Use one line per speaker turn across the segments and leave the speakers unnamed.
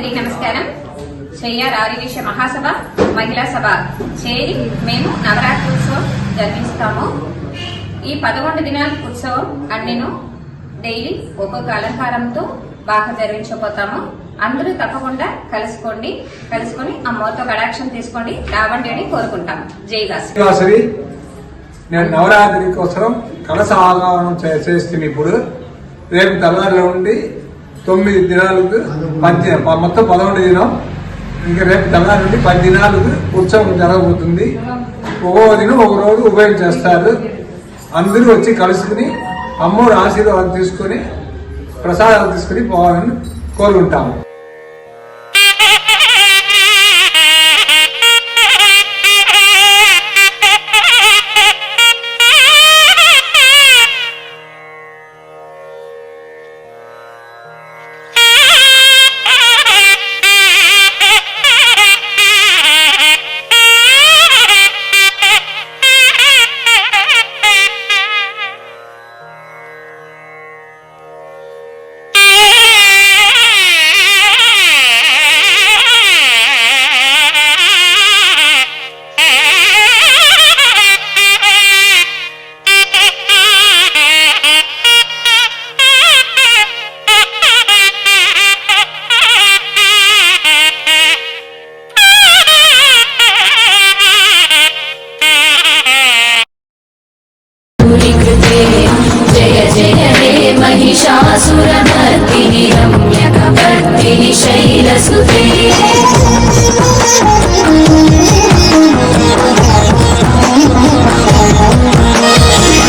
అందరికీ నమస్కారం. చెయ్యార్ ఆర్యవైశ్య మహాసభ మహిళా సభ చేరి మేము నవరాత్రి ఉత్సవం జరిపిస్తాము. ఈ 11 దినాల ఉత్సవం అన్నిను డైలీ ఒక్కొక్క అలంకారంతో బాగా జరిపించబోతాము. అందరూ తప్పకుండా కలుసుకొని అమ్మతో కటాక్షం తీసుకోండి, రావండి అని కోరుకుంటాం. జై వాసవి.
నేను నవరాత్రి కోసం కలశ ఆహ్వానం చేస్తుంది. ఇప్పుడు రేపు తెల్లారిలో ఉండి 9 దినాలకు మొత్తం 11 దినం, ఇంకా రేపు తెల్లారి నుండి 10 దినాలకు ఉత్సవం జరగబోతుంది. ఒక్కో దినం ఒక రోజు ఉపయోగం చేస్తారు. అందరూ వచ్చి కలుసుకుని అమ్మోడు ఆశీర్వాదం తీసుకుని ప్రసాదాలు తీసుకుని పోవాలని కోరుకుంటాము.
महिषासुरमर्दिनि रम्यकपर्दिनि शैलसुते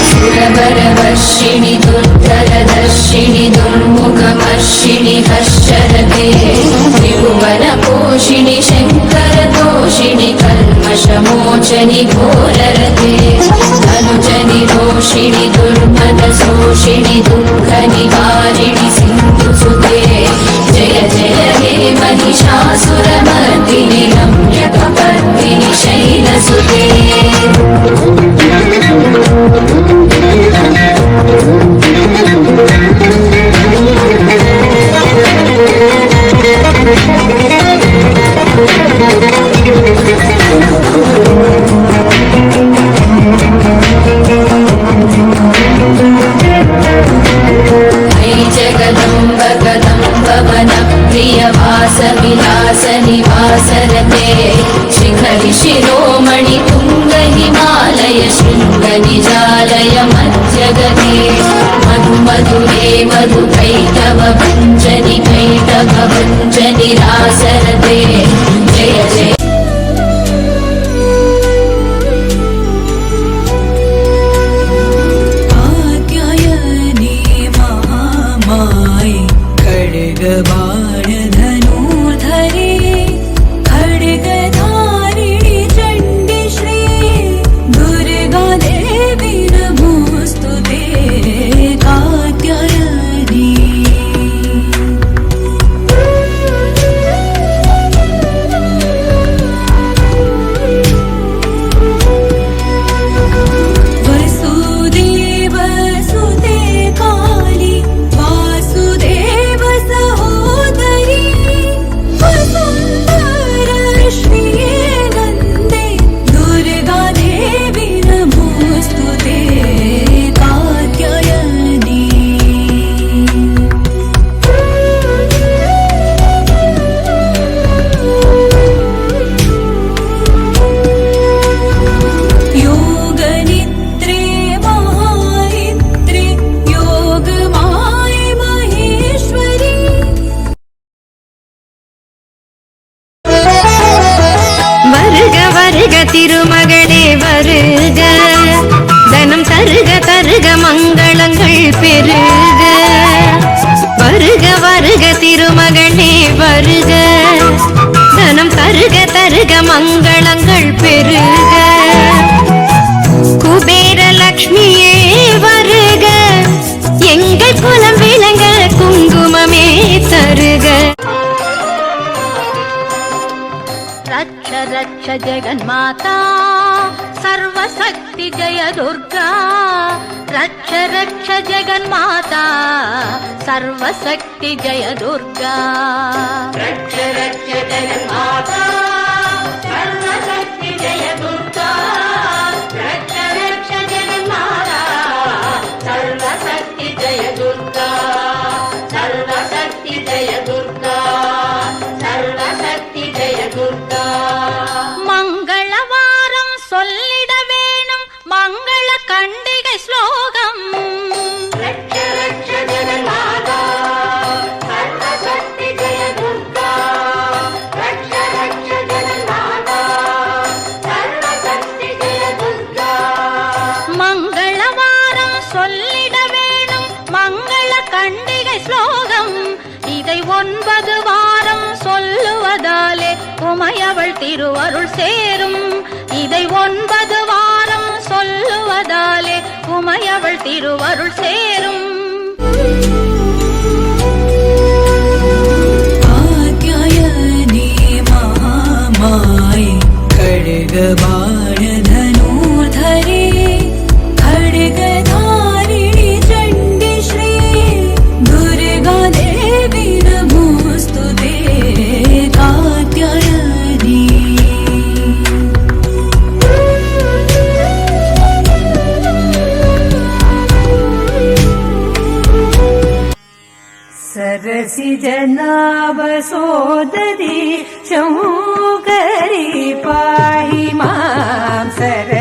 सुरवरवर्षिणि दुर्धरदर्शिनि दुर्मुखमर्षिणि हर्षरते त्रिभुवनपोषिणि शङ्करतोषिणि कल्मषमोचनि घोररते अनुजनि रोषिणि दुर्मदशोषिणि दुःखनिवारिणि सिन्धुसुते जय जय हे महिषासुरमर्दिनि रम्यकपर्दिनि शैलसुते वासनिवासरते शिखरि शिरोमणि तुङ्ग हिमालय शृङ्ग निजालय मध्यगते मधु मधुरे मधुकैटव भञ्जनि कैटव भञ्जनि रासरते जय जय कात्यायनी महामाये खड्गवा திருமகளே வருக, தனம் தருக தருக மங்களங்கள் பெருக. வருக வருக திருமகளே வருக, தனம் தருக தருக மங்களங்கள் பெருக. குபேர லக்ஷ்மியே வருக, எங்கள் குலம் விளங்க குங்குமமே தருக. रक्ष रक्ष जगन्माता सर्वशक्ति जय दुर्गा रक्ष रक्ष जगन्माता सर्वशक्ति जय दुर्गा
रक्ष रक्ष जगन्माता सर्वशक्ति जय दुर्गा रक्ष रक्ष जगन्माता सर्वशक्ति जय दुर्गा सर्वशक्ति जय दुर्गा सर्वशक्ति जय दुर्गा
मंगलवारं சொல்லிட வேணும் மங்கள கண்டிகை ஸ்லோகம்
रक्ष रक्ष जगन्माता सर्वशक्ति जय दुर्गा रक्ष रक्ष जगन्माता सर्वशक्ति जय दुर्गा
மங்களவாரம் சொல்லிட வேணும் மங்கள கண்டிகை ஸ்லோகம் இதை 9 வாரம் சொல்லுவதாலே உமையவள் திருவருள் சேரும் இதை 9 வாரம் சொல்லுவதாலே உமையவள் திருவருள் சேரும்
कात्यायनी महामाये खड्गबाणधनुर्धरे खड्गधारिणि चण्डी श्री दुर्गा देवी नमोऽस्तु ते कात्यायनी सरसिजनाभ सोदरी शङ्करी पाहि मां सर